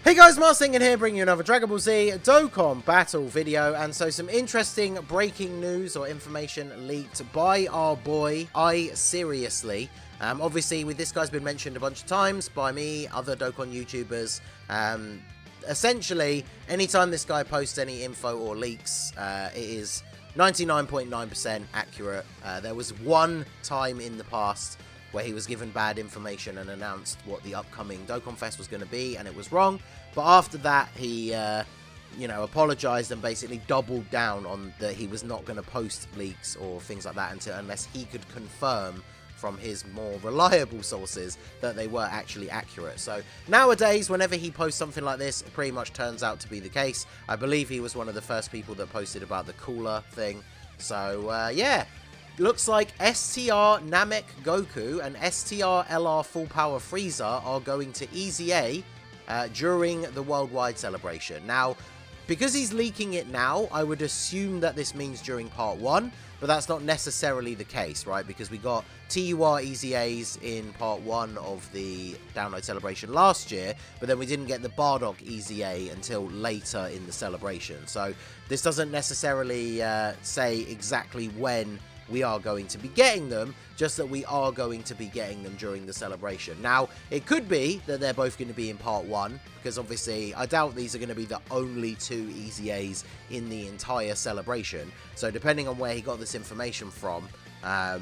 Hey guys, Mars Singing here, bringing you another Dragon Ball Z Dokkan battle video, and so some interesting breaking news or information leaked by our boy, I Seriously. Obviously, this guy's been mentioned a bunch of times by me, other Dokkan YouTubers. Essentially, anytime this guy posts any info or leaks, it is 99.9% accurate. There was one time in the past where he was given bad information and announced what the upcoming Dokkan Fest was going to be, and it was wrong. But after that, he, apologized and basically doubled down on that he was not going to post leaks or things like that unless he could confirm from his more reliable sources that they were actually accurate. So nowadays, whenever he posts something like this, it pretty much turns out to be the case. I believe he was one of the first people that posted about the cooler thing. So, yeah. Looks like STR NAMEK GOKU and STR LR Full Power FRIEZA are going to EZA during the worldwide celebration. Now, because he's leaking it now, I would assume that this means during part 1, but that's not necessarily the case, right? Because we got TUR EZAs in part 1 of the download celebration last year, but then we didn't get the Bardock EZA until later in the celebration. So this doesn't necessarily say exactly when we are going to be getting them, just that we are going to be getting them during the celebration. Now, it could be that they're both going to be in part 1, because obviously I doubt these are going to be the only 2 EZAs in the entire celebration. So depending on where he got this information from, I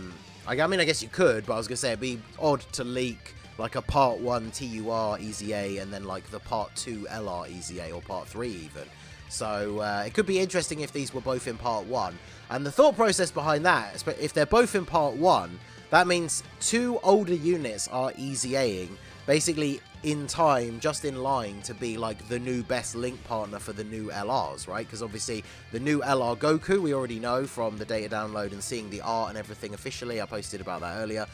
guess you could, but I was going to say it'd be odd to leak like a part 1 TUR EZA and then like the part 2 LR EZA, or part 3 even. So it could be interesting if these were both in part 1. And the thought process behind that, if they're both in part 1, that means 2 older units are EZAing, basically in time, just in line to be like the new best link partner for the new LRs, right? Because obviously the new LR Goku, we already know from the data download and seeing the art and everything officially. I posted about that earlier.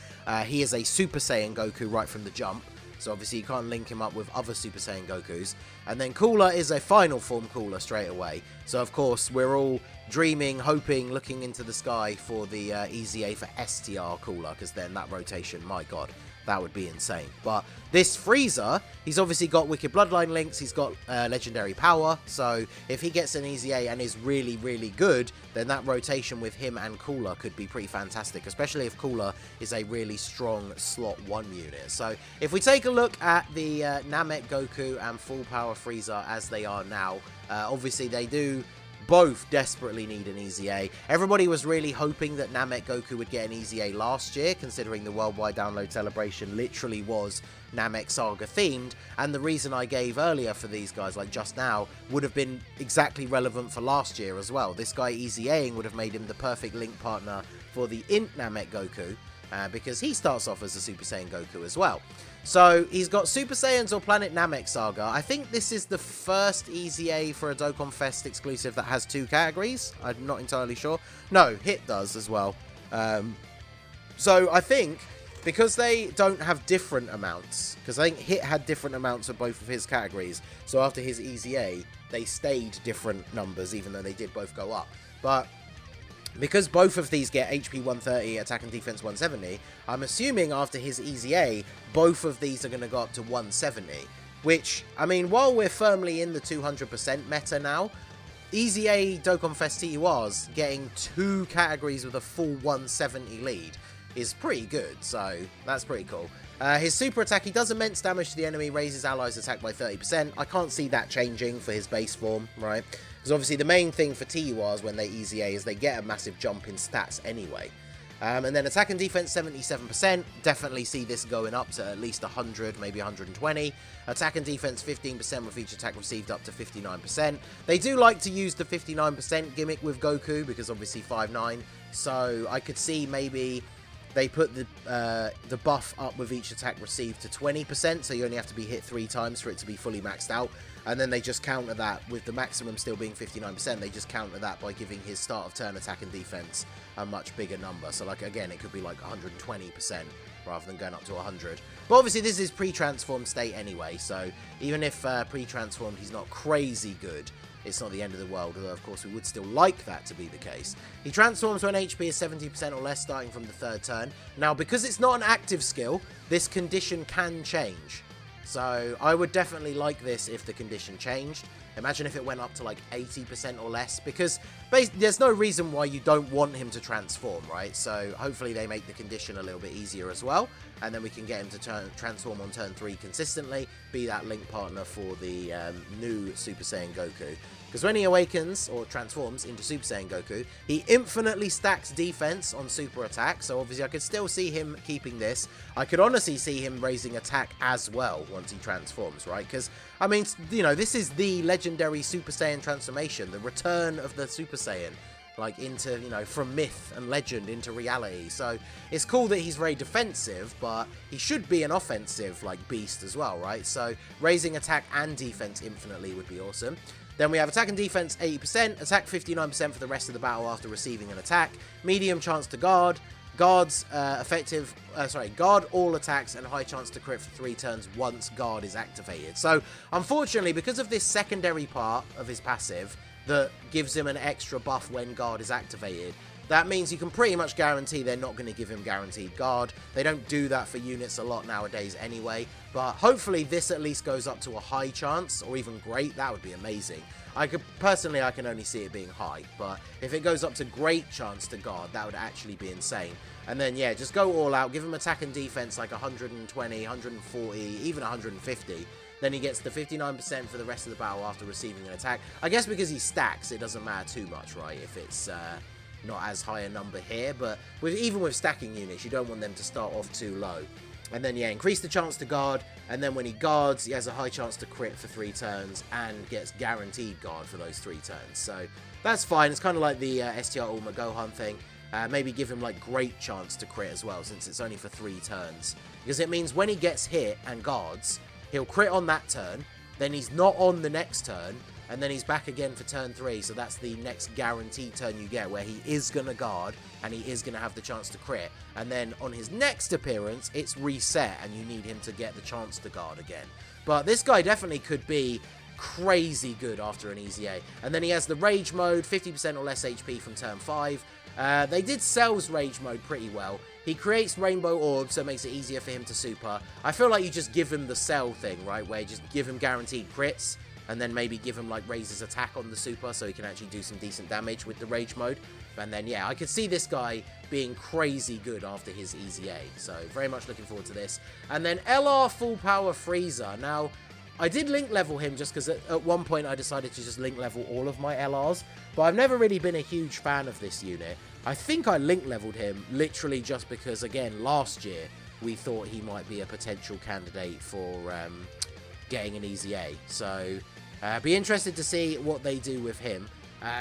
He is a Super Saiyan Goku right from the jump. So obviously you can't link him up with other Super Saiyan Gokus. And then Cooler is a final form Cooler straight away. So of course we're all dreaming, hoping, looking into the sky for the EZA for STR Cooler, because then that rotation, my god, that would be insane. But this FRIEZA, he's obviously got Wicked Bloodline links, he's got Legendary Power, so if he gets an EZA and is really, really good, then that rotation with him and Cooler could be pretty fantastic, especially if Cooler is a really strong slot 1 unit. So if we take a look at the Namek Goku and Full Power FRIEZA as they are now, obviously they do both desperately need an EZA. Everybody was really hoping that Namek Goku would get an EZA last year, considering the worldwide download celebration literally was Namek Saga themed, and the reason I gave earlier for these guys, like just now, would have been exactly relevant for last year as well. This guy EZAing would have made him the perfect link partner for the Int Namek Goku, because he starts off as a Super Saiyan Goku as well. So he's got Super Saiyans or Planet Namek Saga. I think this is the first EZA for a Dokkan Fest exclusive that has 2 categories. I'm not entirely sure. No, Hit does as well. So I think because they don't have different amounts, because I think Hit had different amounts of both of his categories, so after his EZA, they stayed different numbers, even though they did both go up. But because both of these get HP 130, Attack and Defense 170, I'm assuming after his EZA, both of these are going to go up to 170. Which, I mean, while we're firmly in the 200% meta now, EZA Dokkan Fest TURs getting 2 categories with a full 170 lead is pretty good, so that's pretty cool. His super attack, he does immense damage to the enemy, raises allies' attack by 30%. I can't see that changing for his base form, right? Because obviously the main thing for TURs when they EZA is they get a massive jump in stats anyway. And then attack and defense 77%, definitely see this going up to at least 100, maybe 120. Attack and defense 15% with each attack received up to 59%. They do like to use the 59% gimmick with Goku because obviously 5'9", so I could see maybe they put the buff up with each attack received to 20%, so you only have to be hit 3 times for it to be fully maxed out. And then they just counter that with the maximum still being 59%. They just counter that by giving his start of turn attack and defense a much bigger number. So, like, again, it could be like 120% rather than going up to 100. But obviously, this is pre-transformed state anyway. So, even if pre-transformed, he's not crazy good, it's not the end of the world, although of course we would still like that to be the case. He transforms when HP is 70% or less starting from the 3rd turn. Now, because it's not an active skill, this condition can change. So I would definitely like this if the condition changed. Imagine if it went up to like 80% or less, because there's no reason why you don't want him to transform, right? So hopefully they make the condition a little bit easier as well, and then we can get him to transform on turn 3 consistently, be that link partner for the new Super Saiyan Goku. Because when he awakens, or transforms into Super Saiyan Goku, he infinitely stacks defense on super attack, so obviously I could still see him keeping this. I could honestly see him raising attack as well once he transforms, right? Because, I mean, you know, this is the legendary Super Saiyan transformation, the return of the Super Saiyan, like into, you know, from myth and legend into reality. So it's cool that he's very defensive, but he should be an offensive, like, beast as well, right? So raising attack and defense infinitely would be awesome. Then we have attack and defense 80%, attack 59% for the rest of the battle after receiving an attack, medium chance to guard, guard all attacks, and high chance to crit for 3 turns once guard is activated. So unfortunately, because of this secondary part of his passive that gives him an extra buff when guard is activated, that means you can pretty much guarantee they're not going to give him guaranteed guard. They don't do that for units a lot nowadays anyway, but hopefully this at least goes up to a high chance, or even great. That would be amazing. I can only see it being high, but if it goes up to great chance to guard, that would actually be insane. And then, yeah, just go all out, give him attack and defense like 120, 140, even 150. Then he gets the 59% for the rest of the battle after receiving an attack. I guess because he stacks, it doesn't matter too much, right, if it's not as high a number here, but even with stacking units, you don't want them to start off too low. And then, yeah, increase the chance to guard, and then when he guards, he has a high chance to crit for 3 turns, and gets guaranteed guard for those 3 turns. So that's fine. It's kind of like the STR NAMEK GOKU thing. Maybe give him, like, great chance to crit as well, since it's only for 3 turns. Because it means when he gets hit and guards, he'll crit on that turn, then he's not on the next turn, and then he's back again for turn 3, so that's the next guaranteed turn you get, where he is going to guard, and he is going to have the chance to crit, and then on his next appearance, it's reset, and you need him to get the chance to guard again. But this guy definitely could be crazy good after an EZA. And then he has the Rage mode, 50% or less HP from turn 5. They did Cell's Rage mode pretty well. He creates Rainbow Orbs, so it makes it easier for him to super. I feel like you just give him the Cell thing, right, where you just give him guaranteed crits, and then maybe give him, like, raise his attack on the super so he can actually do some decent damage with the Rage mode. And then, yeah, I could see this guy being crazy good after his EZA. So, very much looking forward to this. And then LR Full Power FRIEZA. Now, I did link level him just because at one point I decided to just link level all of my LRs. But I've never really been a huge fan of this unit. I think I link leveled him literally just because, again, last year we thought he might be a potential candidate for getting an EZA. So, be interested to see what they do with him.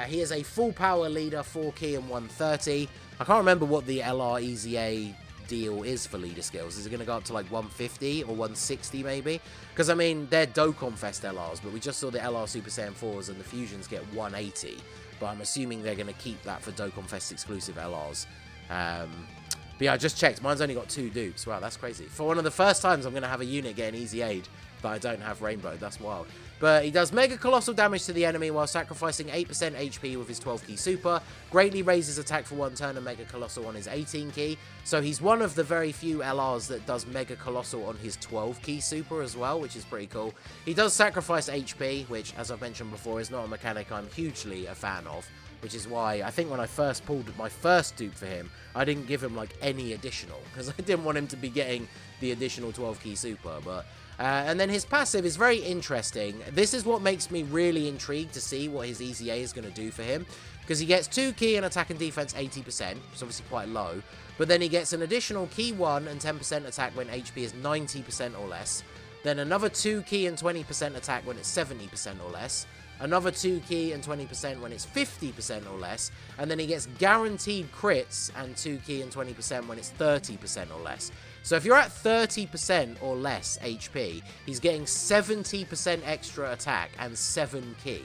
He is a full power leader, 4 key and 130. I can't remember what the LR EZA deal is for leader skills. Is it going to go up to like 150 or 160 maybe? Because, I mean, they're Dokkan Fest LRs, but we just saw the LR Super Saiyan 4s and the Fusions get 180. But I'm assuming they're going to keep that for Dokkan Fest exclusive LRs. But yeah, I just checked. Mine's only got 2 dupes. Wow, that's crazy. For one of the first times I'm going to have a unit getting EZA'd, but I don't have Rainbow. That's wild. But he does mega colossal damage to the enemy while sacrificing 8% HP with his 12 key super. Greatly raises attack for 1 turn and mega colossal on his 18 key. So he's one of the very few LRs that does mega colossal on his 12 key super as well, which is pretty cool. He does sacrifice HP, which, as I've mentioned before, is not a mechanic I'm hugely a fan of. Which is why I think when I first pulled my first dupe for him, I didn't give him like any additional, because I didn't want him to be getting the additional 12 key super. But and then his passive is very interesting. This is what makes me really intrigued to see what his EZA is going to do for him, because he gets 2 key and attack and defense 80%, which is obviously quite low, but then he gets an additional key 1 and 10% attack when HP is 90% or less, then another 2 key and 20% attack when it's 70% or less, another 2 key and 20% when it's 50% or less, and then he gets guaranteed crits and 2 key and 20% when it's 30% or less. So if you're at 30% or less HP, he's getting 70% extra attack and 7 key,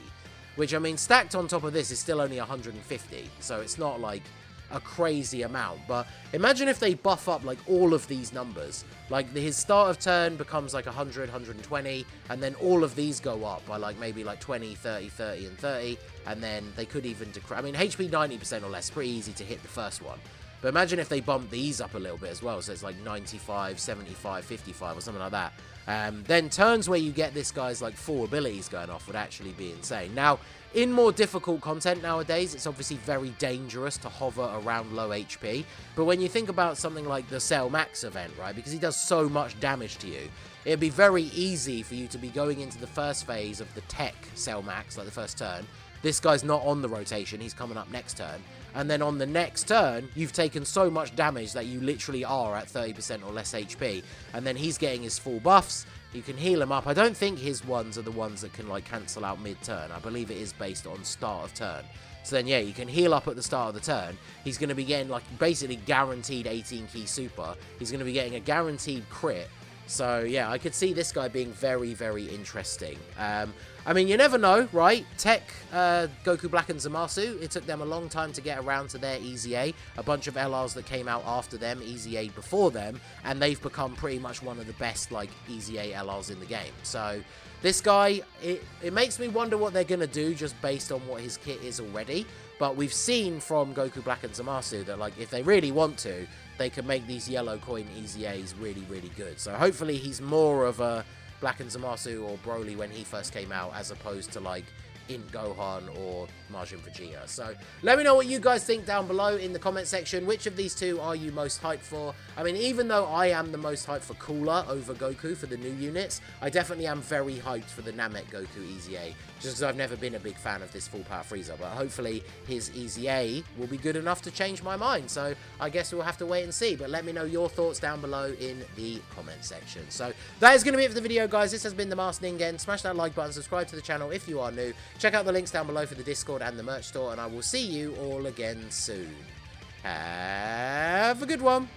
which, I mean, stacked on top of this is still only 150, so it's not like a crazy amount. But imagine if they buff up like all of these numbers, like his start of turn becomes like 100, 120, and then all of these go up by like maybe like 20, 30, 30, and 30, and then they could even decrease. I mean, HP 90% or less, pretty easy to hit the first one. But imagine if they bump these up a little bit as well, so it's like 95, 75, 55 or something like that. Then turns where you get this guy's like full abilities going off would actually be insane. Now, in more difficult content nowadays, it's obviously very dangerous to hover around low HP. But when you think about something like the STR Max event, right, because he does so much damage to you, it'd be very easy for you to be going into the first phase of the tech STR Max, like the first turn. This guy's not on the rotation, he's coming up next turn. And then on the next turn, you've taken so much damage that you literally are at 30% or less HP. And then he's getting his full buffs. You can heal him up. I don't think his ones are the ones that can like cancel out mid-turn. I believe it is based on start of turn. So then, yeah, you can heal up at the start of the turn. He's going to be getting like basically guaranteed 18 key super. He's going to be getting a guaranteed crit. So, yeah, I could see this guy being very, very interesting. I mean, you never know, right? Tech, Goku Black and Zamasu, it took them a long time to get around to their EZA. A bunch of LRs that came out after them, EZA before them, and they've become pretty much one of the best, like, EZA LRs in the game. So, this guy, it makes me wonder what they're going to do just based on what his kit is already. But we've seen from Goku Black and Zamasu that, like, if they really want to, they can make these yellow coin EZAs really, really good. So hopefully he's more of a Black and Zamasu or Broly when he first came out, as opposed to, like, in Gohan or Majin Vegeta. So let me know what you guys think down below in the comment section. Which of these two are you most hyped for? I mean, even though I am the most hyped for Cooler over Goku for the new units, I definitely am very hyped for the Namek Goku EZA, just because I've never been a big fan of this full power Frieza. But hopefully his EZA will be good enough to change my mind. So I guess we'll have to wait and see. But let me know your thoughts down below in the comment section. So that is going to be it for the video, guys. This has been the Masked Ningen. Smash that like button, subscribe to the channel if you are new. Check out the links down below for the Discord and the merch store, and I will see you all again soon. Have a good one.